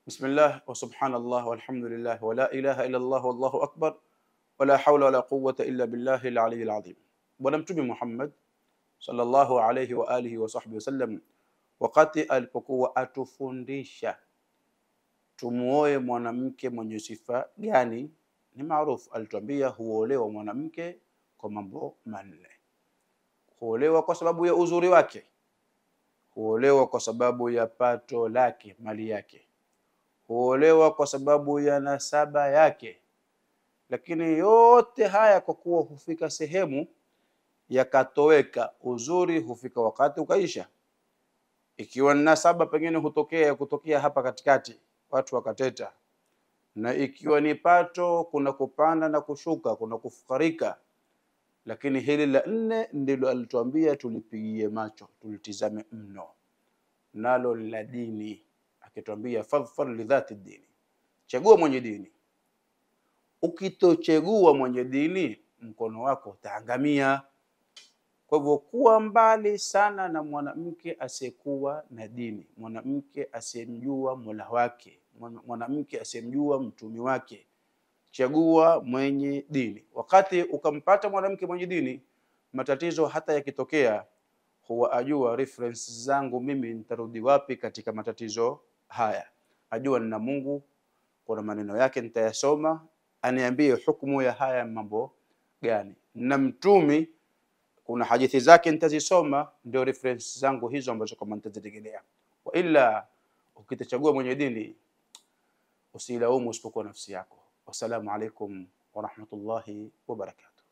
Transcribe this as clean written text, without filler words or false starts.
Bismillah wa subhanallah walhamdulillah wa la ilaha illa Allah wallahu akbar wa la hawla wa la quwwata illa billahi al-aliyyil azim. Bwana Mtume Muhammad sallallahu alayhi wa alihi wa sahbihi wasallam, wakati alipokuwa atufundisha tumuoe mwanamke mwenye sifa gani, ni maarufu, alituambia huolewa mwanamke kwa mambo manne. Huolewa kwa sababu ya uzuri wake, huolewa kwa sababu ya pato lake, mali yake, huolewa kwa sababu ya nasaba yake. Lakini yote haya kwa kuwa hufika sehemu yakatoweka, uzuri hufika wakati ukaisha. Ikiwa nasaba pengine kutokea hapa katikati, watu wakateta, na ikiwa ni pato, kuna kupanda na kushuka, kuna kufukarika. Lakini hili la nne ndilo alituambia tulipigie macho, tulitizame mno, nalo la dini, akituambia fadhfar lidhati dini, chagua mwenye dini. Ukitochagua mwenye dini, mkono wako utaangamia. Kwa hivyo kuwa mbali sana na mwanamke asiyekuwa na dini, mwanamke asiyemjua Mola wake, mwanamke asiyemjua mtumi wake. Chagua mwenye dini. Wakati ukampata mwanamke mwenye dini, matatizo hata yakitokea, huwa ajua reference zangu mimi nitarudi wapi katika matatizo haya. Ajua nina Mungu, kuna maneno yake nitayasoma, aniambie hukumu ya haya mambo gani. Na mtumi, kuna hadithi zake nitazisoma, ndio reference zangu hizo ambazo kama nitazitegemea. Wa illa ukitachagua mwenye dini, usilaumu isipokuwa nafsi yako. Wassalamu alaikum wa rahmatullahi wa barakatuh.